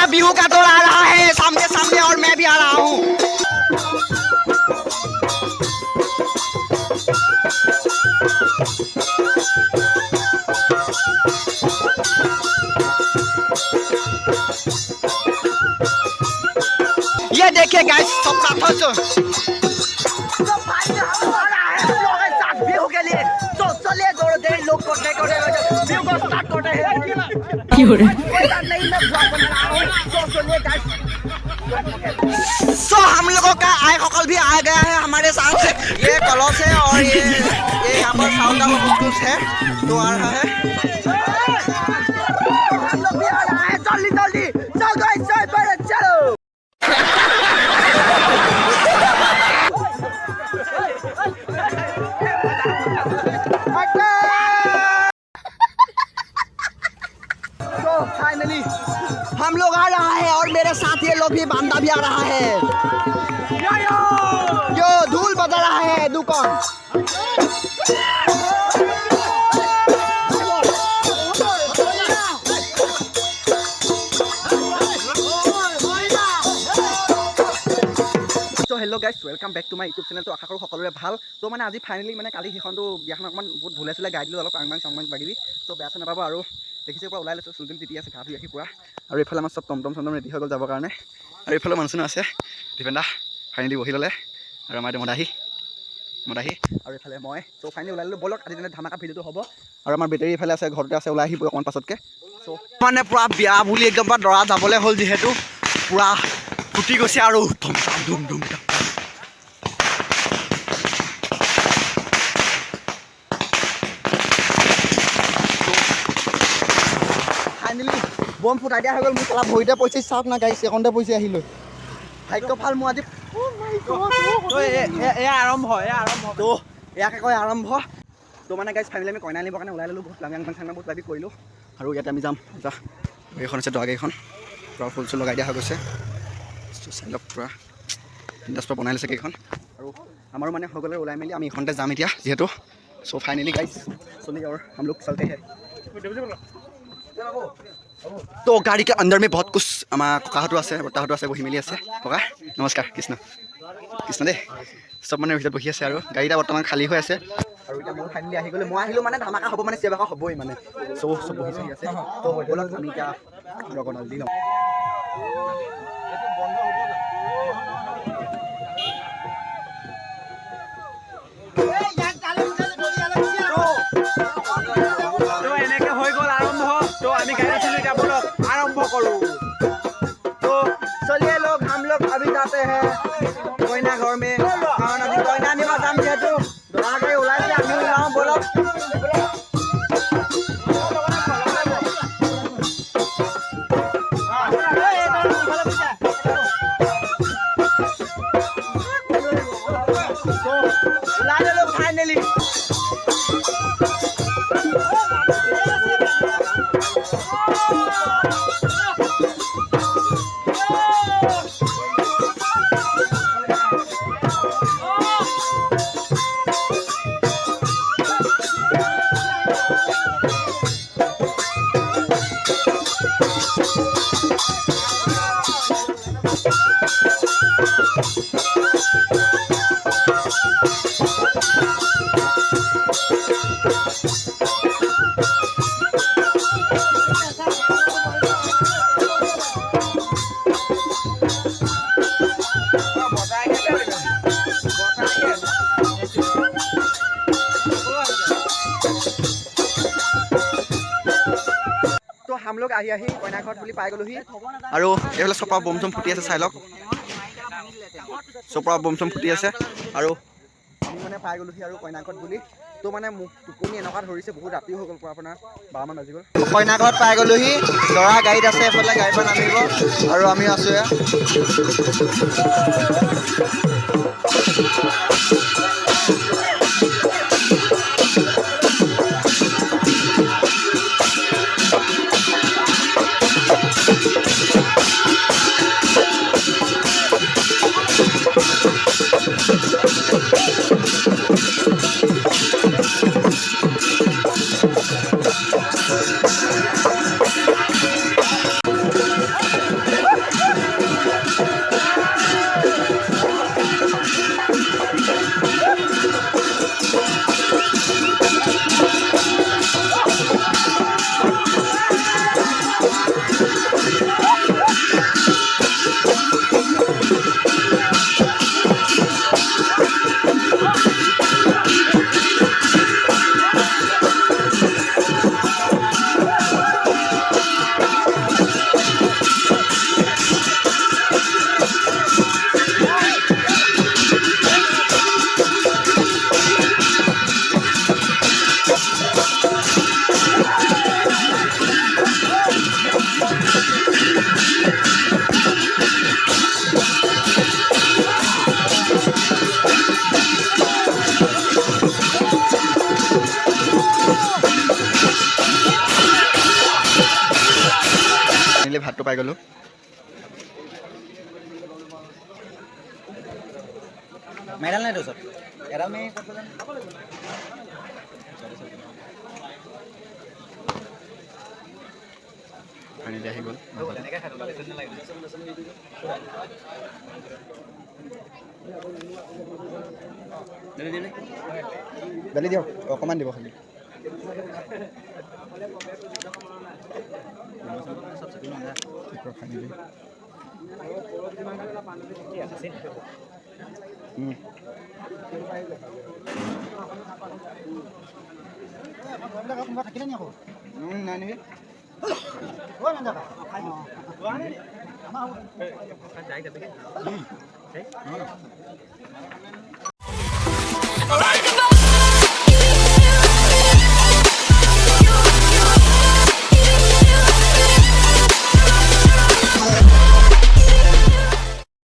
हमारा बिहू का दौर आ रहा है सामने सामने और मैं भी आ रहा हूँ। ये देखिए गाइस सब साथ हो तो हम लोगों का आय सकल भी आ गया है हमारे साथ। ये कलश है और ये यहाँ पर साउंड का कुछ है तो आ रहा है। हम लोग भी आ रहा है जल्दी जल्दी चल गाइस चलो। तो फाइनली हम लोग आ रहा है और मेरे साथ ये लोग भी बांदा भी आ रहा है जो धूल बजा रहा है दुकान। तो hello guys welcome back to my YouTube channel. तो आशा करूँ সকলোৰে ভাল। তো মানে আজি ফাইনেলি মানে কালি সেইখনটো বিয়াখন অকণমান বহুত ভুলে চুলে গাই দিলোঁ অলপ আংবাং চাংবাং পাৰি তো বেয়া চেয়া নাপাব। আৰু দেখিছে পুৰা ওলাই লৈছোঁ চুলতুল তিতি আছে গা ধুই আহি পুৰা। আৰু এইফালে আমাৰ চব টমটম চমটম ৰেডি হৈ গ'ল যাবৰ কাৰণে। আৰু এইফালে মানুহ আছে দীপেন দা ফাইনেলি বহি ল'লে আৰু আমাৰ মদাহী আৰু এইফালে মই। তো ফাইনেলি ওলাই ল'লোঁ ব'লক আজি তেনে ধামাকা ভিডিঅ'টো হ'ব। আৰু আমাৰ বেটেৰী এইফালে আছে ঘৰতে আছে ওলাই আহিব অকণমান পাছতকৈ। চ' মানে পুৰা বিয়া বুলি একদম পৰা দৰা যাবলৈ হ'ল যিহেতু পুৰা ফুটি গৈছে আৰু ধুম ধাম ধুম ধুম ধাম। ফাইনেলি বম ফুটাই দিয়া হৈ গ'ল। মোৰ খেলা ভৰিতে পইছে চাওক না গাইছে একণতে পইছে আহিলৈ ভাগ্য ভাল মোৰ আজি। এয়া আৰম্ভ তো ইয়াকে কয় আৰম্ভ। তো মানে গাইছ ফাইনেলি আমি কইনা আনিবৰ কাৰণে ওলাই ল'লোঁ বহুত লাঙি চাঙা বহুত লাগি কৰিলোঁ। আৰু ইয়াতে আমি যাম যা গাড়ীখন আছে দৰা গাড়ীখন পূৰা ফুল চুল লগাই দিয়া হৈ গৈছে। চাই লওক পূৰা ইণ্ডাষ্ট্ৰি বনাই লৈছে কেইখন। আৰু আমাৰো মানে হৈ গ'লে ওলাই মেলি আমি এইখনতে যাম এতিয়া যিহেতু। চ' ফাইনেলি গাইছ চলি और हम लोग चलते हैं। तो गाड़ी के अंदर में बहुत कुछ आम ककाहतो আছে বৰ্তাহতো আছে বহি মেলি আছে। ককা নমস্কাৰ কৃষ্ণ কৃষ্ণ দেই চব মানে ভিতৰত বহি আছে আৰু গাড়ীটা বৰ্তমান খালী হৈ আছে। আৰু এতিয়া মই ফাইনেলি আহি গ'লো। মই আহিলোঁ মানে ধামাকা হ'ব মানে চিঞৰ বাখৰ হ'বই মানে। চব বহি চহি আছে তো ব'লক আমি এতিয়া ৰগনাল দি লওঁ। এনেকৈ হৈ গ'ল আৰম্ভ। তো আমি গাড়ী আছিলোঁ এতিয়া ব'লক আৰম্ভ কৰোঁ। তো চলিয়ে লোক हम लोग अभी जाते हैं কইনা ঘৰ में কাৰণ আজি কইনা আনিব যাম যিহেতু দৰা গাড়ী ওলাইছে আমি ওলাওঁ ব'লক। ওলাই ল'লোঁ ফাইনেলি। हम लोग आহি কইনা ঘৰত বুলি পাই গ'লোহি। আৰু এইফালে চপৰা বম চম ফুটি আছে চাই লওক চপৰা বম চম ফুটি আছে। আৰু আমি মানে পাই গ'লোহি আৰু কইনা ঘৰত বুলি। তো মানে মোক টোপনি এনেকুৱা ধৰিছে বহুত ৰাতি হৈ গ'ল আপোনাৰ 12মান বাজি গ'ল। কইনা ঘৰত পাই গ'লোহি দৰা গাড়ীত আছে এইফালে গাড়ীৰ পৰা নামিব আৰু আমি আছোঁ এয়া। ভাতটো পাই গ'লোঁ। মেডাল নাই ওচৰত এডাল মে ফাইনেলি আহি গ'ল। দালি দিয়ক অকণমান দিব খালি। থাকিলে নি আকৌ নাই নেকি Like a